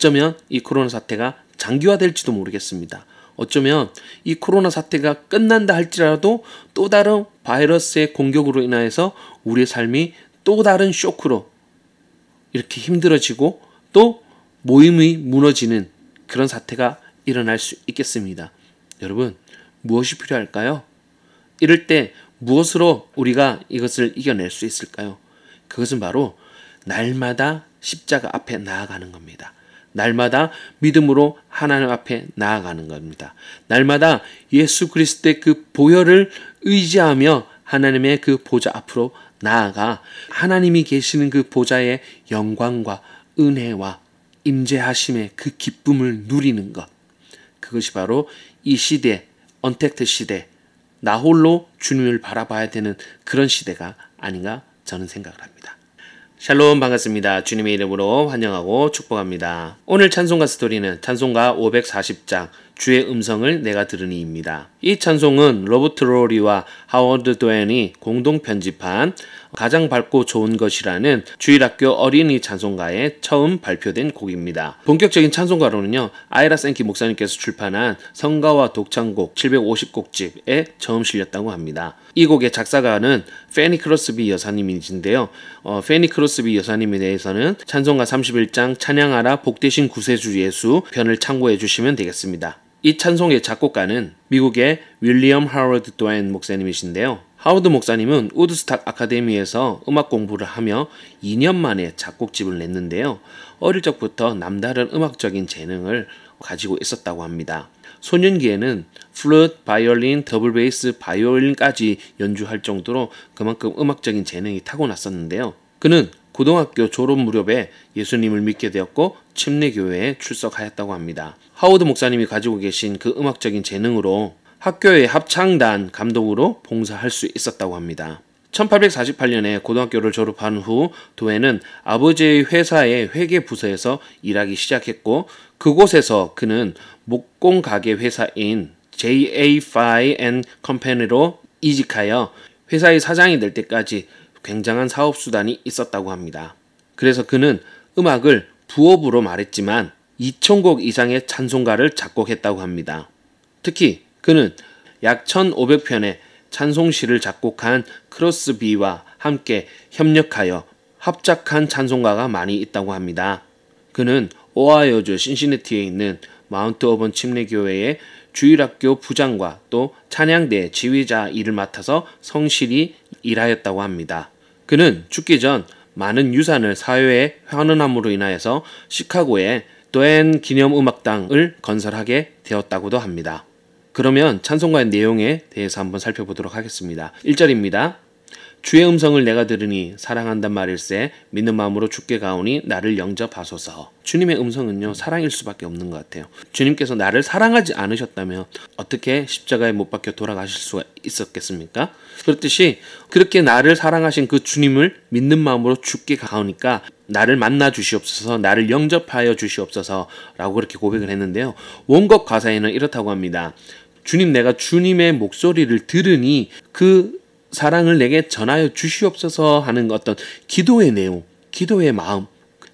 어쩌면 이 코로나 사태가 장기화될지도 모르겠습니다. 어쩌면 이 코로나 사태가 끝난다 할지라도 또 다른 바이러스의 공격으로 인하여서 우리의 삶이 또 다른 쇼크로 이렇게 힘들어지고 또 모임이 무너지는 그런 사태가 일어날 수 있겠습니다. 여러분, 무엇이 필요할까요? 이럴 때 무엇으로 우리가 이것을 이겨낼 수 있을까요? 그것은 바로 날마다 십자가 앞에 나아가는 겁니다. 날마다 믿음으로 하나님 앞에 나아가는 겁니다. 날마다 예수 그리스도의 그 보혈을 의지하며 하나님의 그 보좌 앞으로 나아가 하나님이 계시는 그 보좌의 영광과 은혜와 임재하심의 그 기쁨을 누리는 것. 그것이 바로 이 시대, 언택트 시대, 나 홀로 주님을 바라봐야 되는 그런 시대가 아닌가 저는 생각을 합니다. 샬롬, 반갑습니다. 주님의 이름으로 환영하고 축복합니다. 오늘 찬송가 스토리는 찬송가 540장 주의 음성을 내가 들으니입니다. 이 찬송은 로버트 로리와 하워드 도앤이 공동 편집한 가장 밝고 좋은 것이라는 주일학교 어린이 찬송가에 처음 발표된 곡입니다. 본격적인 찬송가로는요, 아이라 생키 목사님께서 출판한 성가와 독창곡 750곡집에 처음 실렸다고 합니다. 이 곡의 작사가는 페니 크로스비 여사님이신데요. 페니 크로스비 여사님에 대해서는 찬송가 31장 찬양하라 복되신 구세주 예수 편을 참고해 주시면 되겠습니다. 이 찬송의 작곡가는 미국의 윌리엄 하워드 도앤 목사님이신데요. 하워드 목사님은 우드스탁 아카데미에서 음악 공부를 하며 2년 만에 작곡집을 냈는데요. 어릴 적부터 남다른 음악적인 재능을 가지고 있었다고 합니다. 소년기에는 플루트, 바이올린, 더블 베이스, 바이올린까지 연주할 정도로 그만큼 음악적인 재능이 타고났었는데요. 그는 고등학교 졸업 무렵에 예수님을 믿게 되었고 침례교회에 출석하였다고 합니다. 하워드 목사님이 가지고 계신 그 음악적인 재능으로 학교의 합창단 감독으로 봉사할 수 있었다고 합니다. 1848년에 고등학교를 졸업한 후 도앤은 아버지의 회사의 회계부서에서 일하기 시작했고 그곳에서 그는 목공 가게 회사인 J.A. Fye & Company로 이직하여 회사의 사장이 될 때까지 굉장한 사업수단이 있었다고 합니다. 그래서 그는 음악을 부업으로 말했지만 2,000곡 이상의 찬송가를 작곡했다고 합니다. 특히 그는 약 1,500편의 찬송시를 작곡한 크로스비와 함께 협력하여 합작한 찬송가가 많이 있다고 합니다. 그는 오하이오주 신시내티에 있는 마운트 오번 침례교회의 주일학교 부장과 또 찬양대 지휘자 일을 맡아서 성실히 일하였다고 합니다. 그는 죽기 전 많은 유산을 사회에 환원함으로 인하여서 시카고에 도앤 기념음악당을 건설하게 되었다고도 합니다. 그러면 찬송가의 내용에 대해서 한번 살펴보도록 하겠습니다. 1절입니다. 주의 음성을 내가 들으니 사랑한단 말일세 믿는 마음으로 주께 가오니 나를 영접하소서. 주님의 음성은요, 사랑일 수밖에 없는 것 같아요. 주님께서 나를 사랑하지 않으셨다면 어떻게 십자가에 못 박혀 돌아가실 수가 있었겠습니까? 그렇듯이 그렇게 나를 사랑하신 그 주님을 믿는 마음으로 주께 가오니까 나를 만나 주시옵소서, 나를 영접하여 주시옵소서라고 그렇게 고백을 했는데요. 원곡 가사에는 이렇다고 합니다. 주님, 내가 주님의 목소리를 들으니 그 사랑을 내게 전하여 주시옵소서 하는 어떤 기도의 내용, 기도의 마음,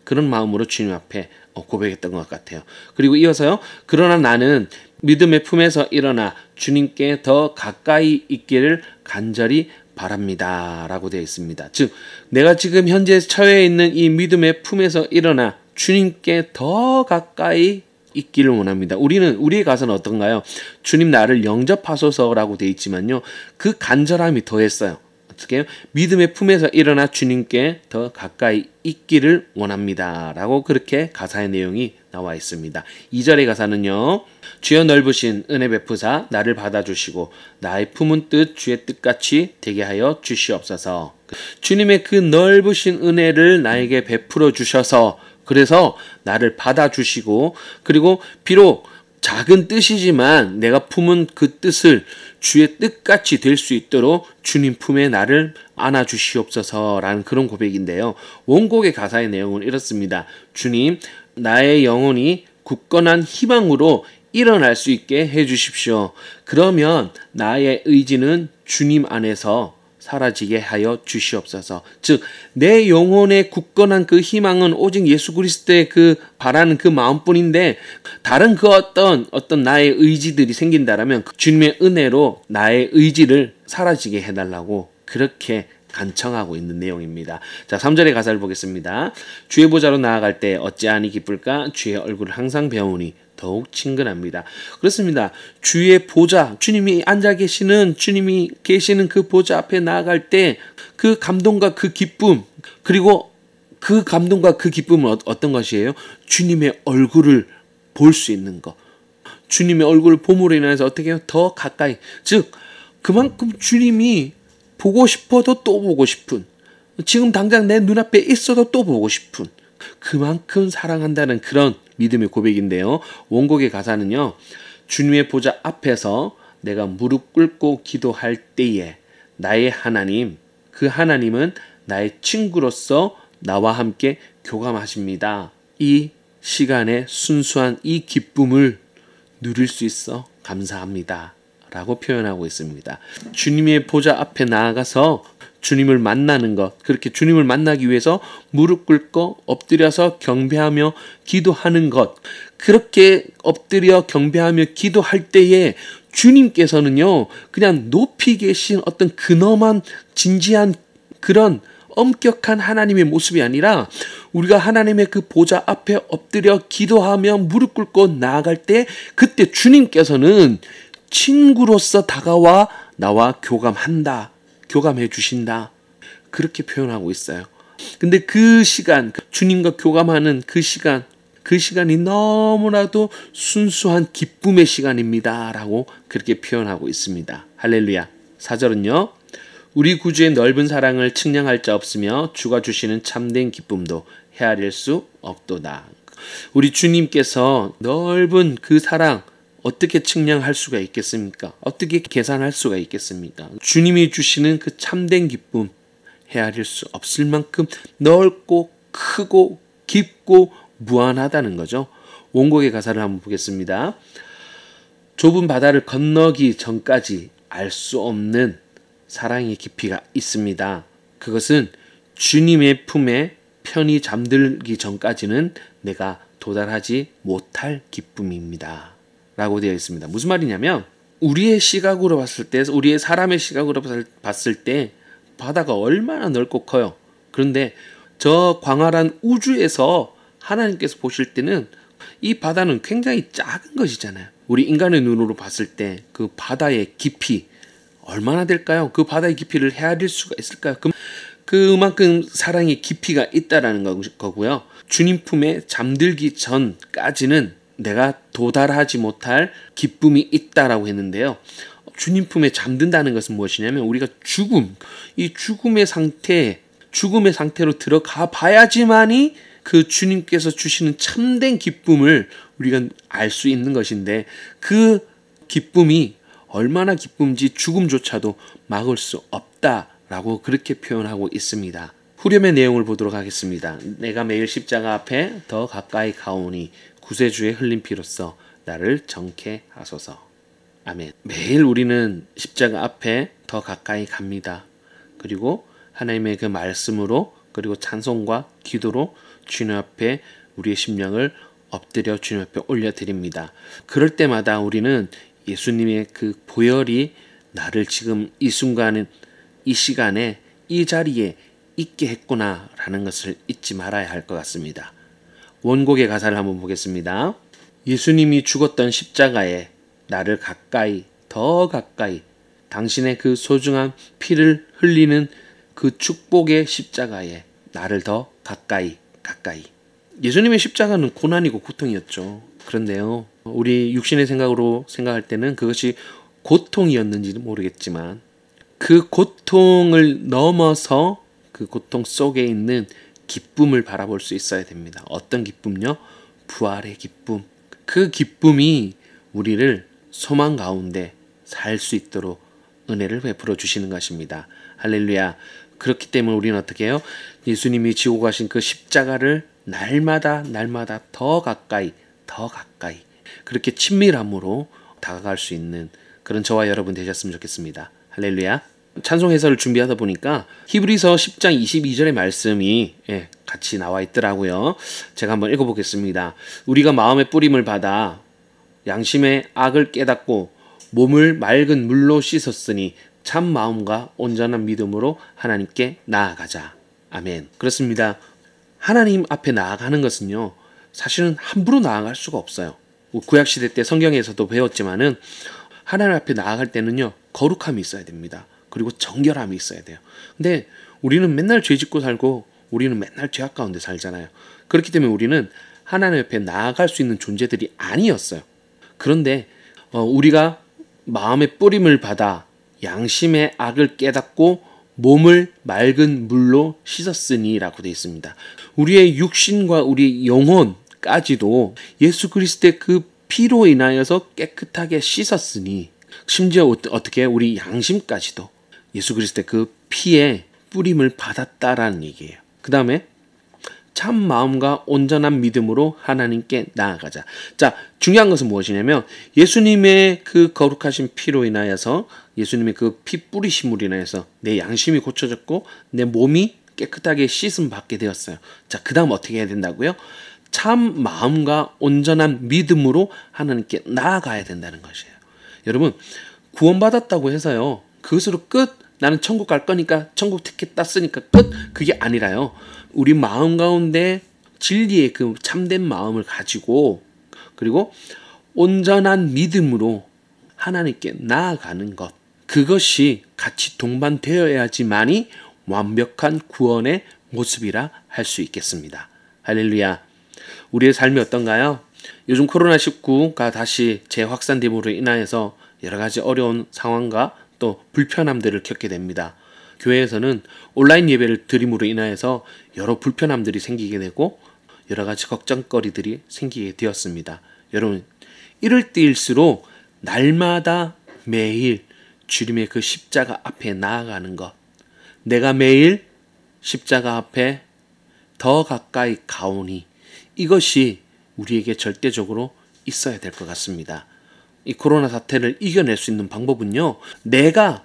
그런 마음으로 주님 앞에 고백했던 것 같아요. 그리고 이어서요. 그러나 나는 믿음의 품에서 일어나 주님께 더 가까이 있기를 간절히 바랍니다 라고 되어 있습니다. 즉 내가 지금 현재 처해 있는 이 믿음의 품에서 일어나 주님께 더 가까이 있기를 원합니다. 우리의 가사는 어떤가요? 주님 나를 영접하소서라고 되어 있지만요. 그 간절함이 더했어요. 어떻게 해요? 믿음의 품에서 일어나 주님께 더 가까이 있기를 원합니다 라고 그렇게 가사의 내용이 나와 있습니다. 2절의 가사는요. 주여 넓으신 은혜 베푸사 나를 받아주시고 나의 품은 뜻 주의 뜻같이 되게 하여 주시옵소서. 주님의 그 넓으신 은혜를 나에게 베풀어 주셔서 그래서 나를 받아주시고 그리고 비록 작은 뜻이지만 내가 품은 그 뜻을 주의 뜻같이 될 수 있도록 주님 품에 나를 안아주시옵소서라는 그런 고백인데요. 원곡의 가사의 내용은 이렇습니다. 주님, 나의 영혼이 굳건한 희망으로 일어날 수 있게 해주십시오. 그러면 나의 의지는 주님 안에서 사라지게 하여 주시옵소서. 즉 내 영혼의 굳건한 그 희망은 오직 예수 그리스도의 그 바라는 그 마음뿐인데 다른 그 어떤 나의 의지들이 생긴다라면 주님의 은혜로 나의 의지를 사라지게 해달라고 그렇게 간청하고 있는 내용입니다. 자, 3절의 가사를 보겠습니다. 주의 보좌로 나아갈 때 어찌하니 기쁠까? 주의 얼굴을 항상 배우니 더욱 친근합니다. 그렇습니다. 주의 보좌, 주님이 앉아 계시는, 주님이 계시는 그 보좌 앞에 나아갈 때 그 감동과 그 기쁨, 그리고 그 감동과 그 기쁨은 어떤 것이에요? 주님의 얼굴을 볼 수 있는 것. 주님의 얼굴을 봄으로 인해서 어떻게 해요? 더 가까이. 즉 그만큼 주님이 보고 싶어도 또 보고 싶은, 지금 당장 내 눈앞에 있어도 또 보고 싶은, 그만큼 사랑한다는 그런 믿음의 고백인데요. 원곡의 가사는요. 주님의 보좌 앞에서 내가 무릎 꿇고 기도할 때에 나의 하나님, 그 하나님은 나의 친구로서 나와 함께 교감하십니다. 이 시간에 순수한 이 기쁨을 누릴 수 있어 감사합니다 라고 표현하고 있습니다. 주님의 보좌 앞에 나아가서 주님을 만나는 것, 그렇게 주님을 만나기 위해서 무릎 꿇고 엎드려서 경배하며 기도하는 것, 그렇게 엎드려 경배하며 기도할 때에 주님께서는요 그냥 높이 계신 어떤 근엄한 진지한 그런 엄격한 하나님의 모습이 아니라 우리가 하나님의 그 보좌 앞에 엎드려 기도하며 무릎 꿇고 나아갈 때 그때 주님께서는 친구로서 다가와 나와 교감한다, 교감해 주신다, 그렇게 표현하고 있어요. 근데 그 시간, 주님과 교감하는 그 시간이 너무나도 순수한 기쁨의 시간입니다 라고 그렇게 표현하고 있습니다. 할렐루야. 4절은요. 우리 구주의 넓은 사랑을 측량할 자 없으며 주가 주시는 참된 기쁨도 헤아릴 수 없도다. 우리 주님께서 넓은 그 사랑 어떻게 측량할 수가 있겠습니까? 어떻게 계산할 수가 있겠습니까? 주님이 주시는 그 참된 기쁨 헤아릴 수 없을 만큼 넓고 크고 깊고 무한하다는 거죠. 원곡의 가사를 한번 보겠습니다. 좁은 바다를 건너기 전까지 알 수 없는 사랑의 깊이가 있습니다. 그것은 주님의 품에 편히 잠들기 전까지는 내가 도달하지 못할 기쁨입니다 라고 되어 있습니다. 무슨 말이냐면 우리의 시각으로 봤을 때, 우리의 사람의 시각으로 봤을 때 바다가 얼마나 넓고 커요. 그런데 저 광활한 우주에서 하나님께서 보실 때는 이 바다는 굉장히 작은 것이잖아요. 우리 인간의 눈으로 봤을 때 그 바다의 깊이 얼마나 될까요? 그 바다의 깊이를 헤아릴 수가 있을까요? 그만큼 사랑의 깊이가 있다라는 거고요. 주님 품에 잠들기 전까지는 내가 도달하지 못할 기쁨이 있다라고 했는데요. 주님 품에 잠든다는 것은 무엇이냐면 우리가 이 죽음의 상태로 들어가 봐야지만이 그 주님께서 주시는 참된 기쁨을 우리가 알 수 있는 것인데 그 기쁨이 얼마나 기쁨인지 죽음조차도 막을 수 없다라고 그렇게 표현하고 있습니다. 후렴의 내용을 보도록 하겠습니다. 내가 매일 십자가 앞에 더 가까이 가오니 구세주의 흘린 피로써 나를 정케 하소서. 아멘. 매일 우리는 십자가 앞에 더 가까이 갑니다. 그리고 하나님의 그 말씀으로 그리고 찬송과 기도로 주님 앞에 우리의 심령을 엎드려 주님 앞에 올려드립니다. 그럴 때마다 우리는 예수님의 그 보혈이 나를 지금 이 순간은 이 시간에 이 자리에 있게 했구나라는 것을 잊지 말아야 할 것 같습니다. 원곡의 가사를 한번 보겠습니다. 예수님이 죽었던 십자가에 나를 가까이 더 가까이 당신의 그 소중한 피를 흘리는 그 축복의 십자가에 나를 더 가까이 예수님의 십자가는 고난이고 고통이었죠. 그런데요 우리 육신의 생각으로 생각할 때는 그것이 고통이었는지도 모르겠지만 그 고통을 넘어서 그 고통 속에 있는 기쁨을 바라볼 수 있어야 됩니다. 어떤 기쁨요? 부활의 기쁨. 그 기쁨이 우리를 소망 가운데 살 수 있도록 은혜를 베풀어 주시는 것입니다. 할렐루야. 그렇기 때문에 우리는 어떻게 해요? 예수님이 지고 가신 그 십자가를 날마다 더 가까이 그렇게 친밀함으로 다가갈 수 있는 그런 저와 여러분 되셨으면 좋겠습니다. 할렐루야. 찬송 해설을 준비하다 보니까 히브리서 10장 22절의 말씀이 같이 나와 있더라고요. 제가 한번 읽어보겠습니다. 우리가 마음의 뿌림을 받아 양심의 악을 깨닫고 몸을 맑은 물로 씻었으니 참 마음과 온전한 믿음으로 하나님께 나아가자. 아멘. 그렇습니다. 하나님 앞에 나아가는 것은요, 사실은 함부로 나아갈 수가 없어요. 구약시대 때 성경에서도 배웠지만은 하나님 앞에 나아갈 때는요, 거룩함이 있어야 됩니다. 그리고 정결함이 있어야 돼요. 근데 우리는 맨날 죄 짓고 살고 우리는 맨날 죄악 가운데 살잖아요. 그렇기 때문에 우리는 하나님 앞에 나아갈 수 있는 존재들이 아니었어요. 그런데 우리가 마음의 뿌림을 받아 양심의 악을 깨닫고 몸을 맑은 물로 씻었으니 라고 되어 있습니다. 우리의 육신과 우리 영혼까지도 예수 그리스도의 그 피로 인하여서 깨끗하게 씻었으니, 심지어 어떻게 우리 양심까지도 예수 그리스도의 그 피에 뿌림을 받았다라는 얘기예요. 그 다음에 참 마음과 온전한 믿음으로 하나님께 나아가자. 자, 중요한 것은 무엇이냐면 예수님의 그 거룩하신 피로 인하여서, 예수님의 그 피 뿌리심으로 인하여서 내 양심이 고쳐졌고 내 몸이 깨끗하게 씻음 받게 되었어요. 자, 그 다음 어떻게 해야 된다고요? 참 마음과 온전한 믿음으로 하나님께 나아가야 된다는 것이에요. 여러분, 구원받았다고 해서요, 그것으로 끝, 나는 천국 갈 거니까 천국 티켓 땄으니까 끝, 그게 아니라요, 우리 마음 가운데 진리의 그 참된 마음을 가지고, 그리고 온전한 믿음으로 하나님께 나아가는 것, 그것이 같이 동반되어야지만이 완벽한 구원의 모습이라 할 수 있겠습니다. 할렐루야. 우리의 삶이 어떤가요? 요즘 코로나19가 다시 재확산됨으로 인하여서 여러 가지 어려운 상황과 또 불편함들을 겪게 됩니다. 교회에서는 온라인 예배를 드림으로 인하여서 여러 불편함들이 생기게 되고 여러 가지 걱정거리들이 생기게 되었습니다. 여러분, 이럴 때일수록 날마다 매일 주님의 그 십자가 앞에 나아가는 것, 내가 매일 십자가 앞에 더 가까이 가오니, 이것이 우리에게 절대적으로 있어야 될 것 같습니다. 이 코로나 사태를 이겨낼 수 있는 방법은요, 내가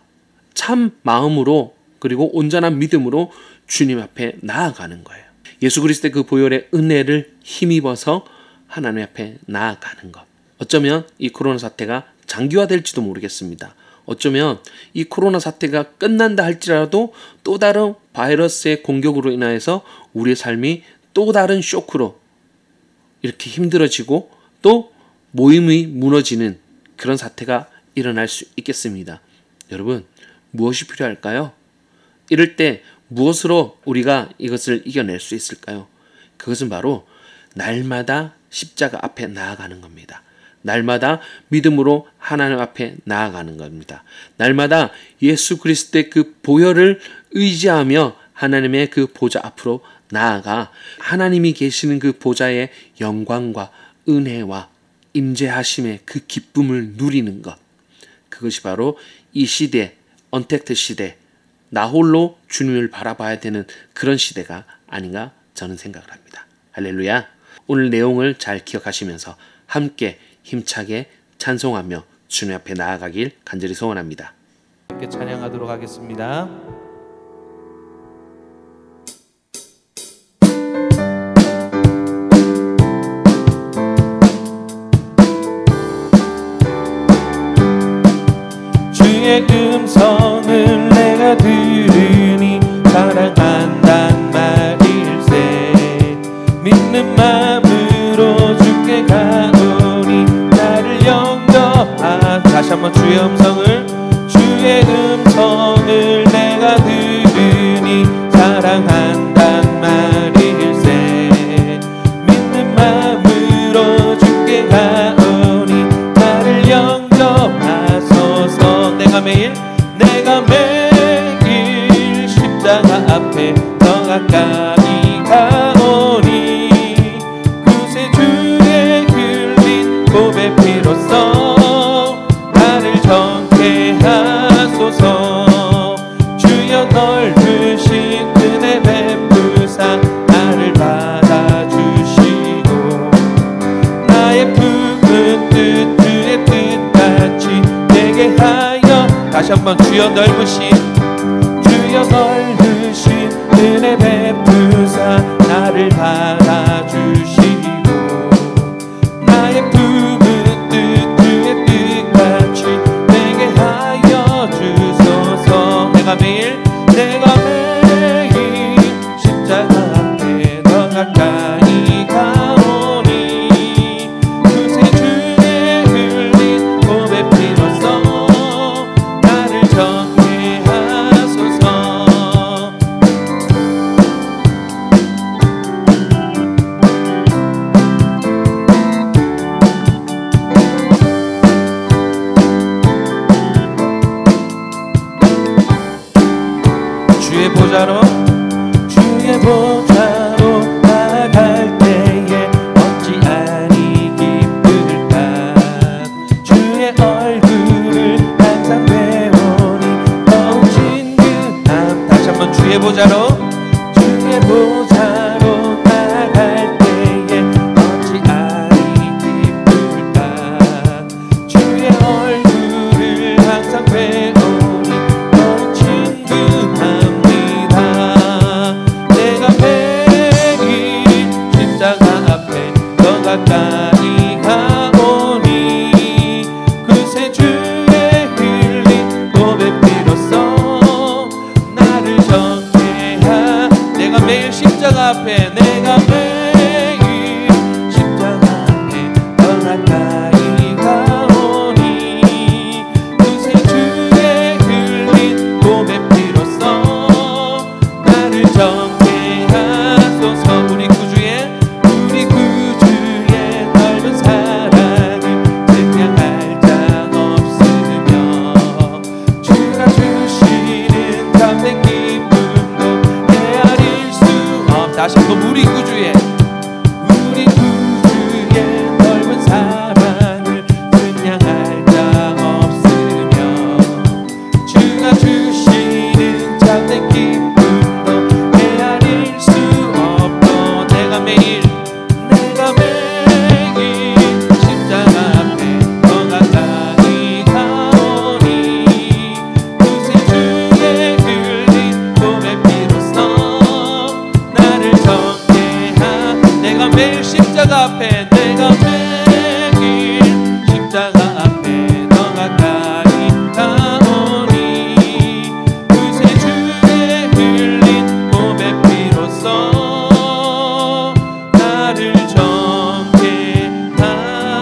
참 마음으로 그리고 온전한 믿음으로 주님 앞에 나아가는 거예요. 예수 그리스도의 그 보혈의 은혜를 힘입어서 하나님 앞에 나아가는 것. 어쩌면 이 코로나 사태가 장기화될지도 모르겠습니다. 어쩌면 이 코로나 사태가 끝난다 할지라도 또 다른 바이러스의 공격으로 인하여서 우리의 삶이 또 다른 쇼크로 이렇게 힘들어지고 또 모임이 무너지는 그런 사태가 일어날 수 있겠습니다. 여러분, 무엇이 필요할까요? 이럴 때 무엇으로 우리가 이것을 이겨낼 수 있을까요? 그것은 바로 날마다 십자가 앞에 나아가는 겁니다. 날마다 믿음으로 하나님 앞에 나아가는 겁니다. 날마다 예수 그리스도의 그 보혈을 의지하며 하나님의 그 보좌 앞으로 나아가 하나님이 계시는 그 보좌의 영광과 은혜와 임재하심의 그 기쁨을 누리는 것. 그것이 바로 이 시대, 언택트 시대, 나 홀로 주님을 바라봐야 되는 그런 시대가 아닌가 저는 생각을 합니다. 할렐루야. 오늘 내용을 잘 기억하시면서 함께 힘차게 찬송하며 주님 앞에 나아가길 간절히 소원합니다. 함께 찬양하도록 하겠습니다. 주의 음성을 내가 들으니 사랑한단 말일세. 믿는 마음으로 주께 가오니 나를 영접하. 다시 한번 주의 음성을 내가 들으니 사랑한단 말일세. 믿는 마음으로 주께 가오니 나를 영접하소서. 내가 매일 십자가 앞에 더 가까이 가오니 구세주의 흘린 보배 피로써 나를 정케하소서. 주여 넓으신 은혜 베푸사 나를 받아주시고 나의 품은 뜻 주의 뜻같이 되게 하여. 다시 한번 주여 넓으신 매일 내가 매일 십자가 앞에 더 가까이 가오니 구세 주의 흘린 몸의 피로써 나를 정죄하 내가 매일 십자가 앞에 내가 매일 십자가 앞에 더 가까이 가오니 구세 주의 흘린 몸의 피로써 나를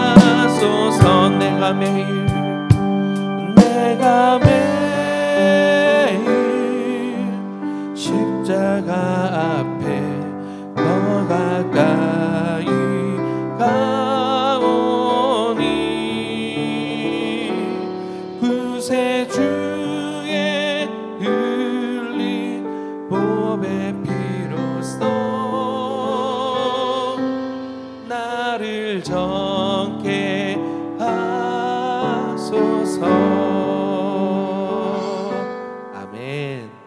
정죄하소서 내가 매일 십자가 앞에 더 가까이 가오니 구세주의 흘린 몸의 피로써 나를